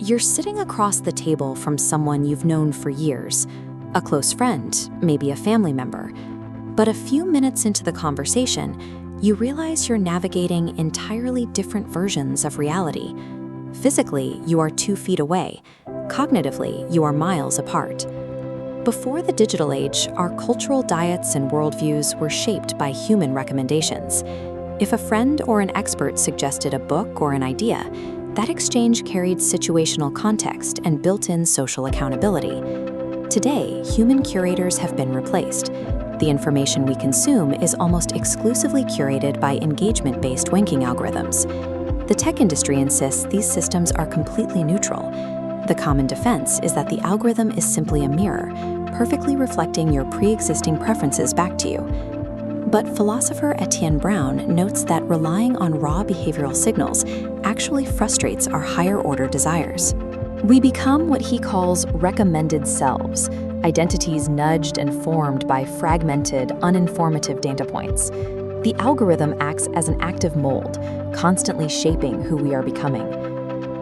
You're sitting across the table from someone you've known for years, a close friend, maybe a family member. But a few minutes into the conversation, you realize you're navigating entirely different versions of reality. Physically, you are 2 feet away. Cognitively, you are miles apart. Before the digital age, our cultural diets and worldviews were shaped by human recommendations. If a friend or an expert suggested a book or an idea, that exchange carried situational context and built-in social accountability. Today, human curators have been replaced. The information we consume is almost exclusively curated by engagement-based ranking algorithms. The tech industry insists these systems are completely neutral. The common defense is that the algorithm is simply a mirror, perfectly reflecting your pre-existing preferences back to you. But philosopher Etienne Brown notes that relying on raw behavioral signals actually frustrates our higher-order desires. We become what he calls recommended selves, identities nudged and formed by fragmented, uninformative data points. The algorithm acts as an active mold, constantly shaping who we are becoming.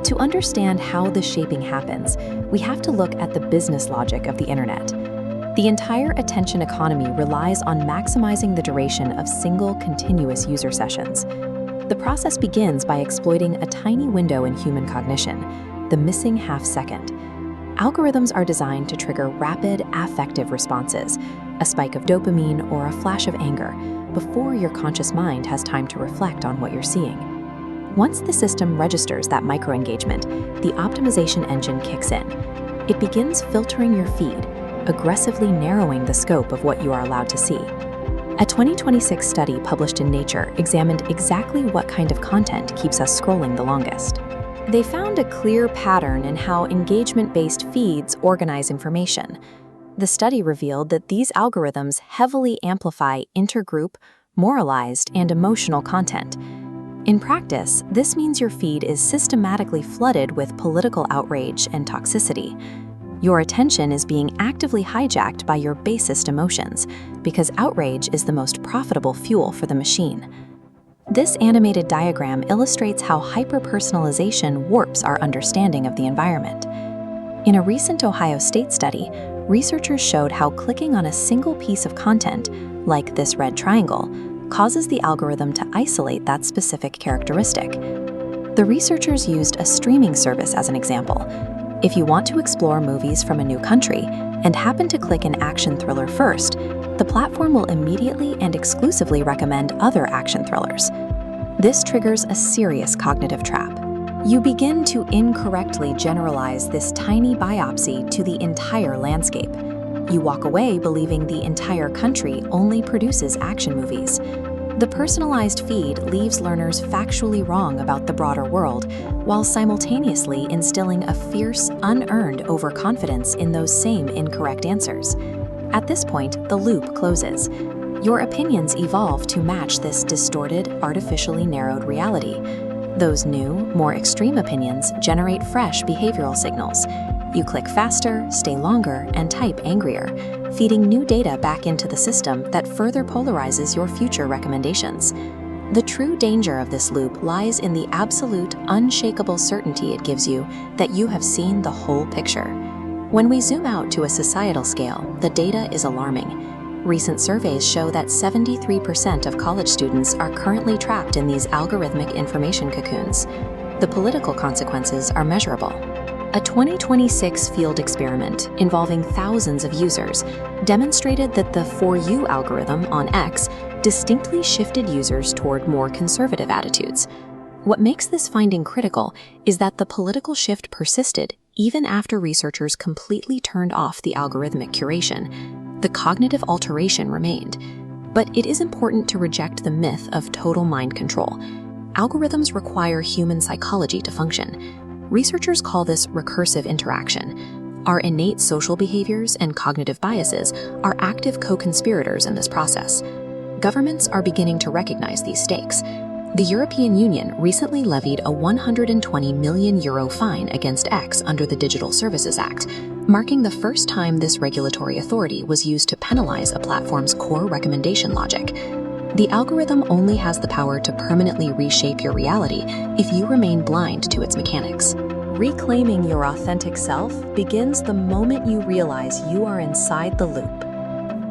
To understand how this shaping happens, we have to look at the business logic of the internet. The entire attention economy relies on maximizing the duration of single, continuous user sessions. The process begins by exploiting a tiny window in human cognition, the missing half-second. Algorithms are designed to trigger rapid, affective responses, a spike of dopamine or a flash of anger, before your conscious mind has time to reflect on what you're seeing. Once the system registers that microengagement, the optimization engine kicks in. It begins filtering your feed, aggressively narrowing the scope of what you are allowed to see. A 2026 study published in Nature examined exactly what kind of content keeps us scrolling the longest. They found a clear pattern in how engagement-based feeds organize information. The study revealed that these algorithms heavily amplify intergroup, moralized, and emotional content. In practice, this means your feed is systematically flooded with political outrage and toxicity. Your attention is being actively hijacked by your basest emotions, because outrage is the most profitable fuel for the machine. This animated diagram illustrates how hyper-personalization warps our understanding of the environment. In a recent Ohio State study, researchers showed how clicking on a single piece of content, like this red triangle, causes the algorithm to isolate that specific characteristic. The researchers used a streaming service as an example. If you want to explore movies from a new country and happen to click an action thriller first, the platform will immediately and exclusively recommend other action thrillers. This triggers a serious cognitive trap. You begin to incorrectly generalize this tiny biopsy to the entire landscape. You walk away believing the entire country only produces action movies. The personalized feed leaves learners factually wrong about the broader world, while simultaneously instilling a fierce, unearned overconfidence in those same incorrect answers. At this point, the loop closes. Your opinions evolve to match this distorted, artificially narrowed reality. Those new, more extreme opinions generate fresh behavioral signals. You click faster, stay longer, and type angrier, feeding new data back into the system that further polarizes your future recommendations. The true danger of this loop lies in the absolute, unshakable certainty it gives you that you have seen the whole picture. When we zoom out to a societal scale, the data is alarming. Recent surveys show that 73% of college students are currently trapped in these algorithmic information cocoons. The political consequences are measurable. A 2026 field experiment involving thousands of users demonstrated that the For You algorithm on X distinctly shifted users toward more conservative attitudes. What makes this finding critical is that the political shift persisted even after researchers completely turned off the algorithmic curation. The cognitive alteration remained. But it is important to reject the myth of total mind control. Algorithms require human psychology to function. Researchers call this recursive interaction. Our innate social behaviors and cognitive biases are active co-conspirators in this process. Governments are beginning to recognize these stakes. The European Union recently levied a €120 million fine against X under the Digital Services Act, marking the first time this regulatory authority was used to penalize a platform's core recommendation logic. The algorithm only has the power to permanently reshape your reality if you remain blind to its mechanics. Reclaiming your authentic self begins the moment you realize you are inside the loop.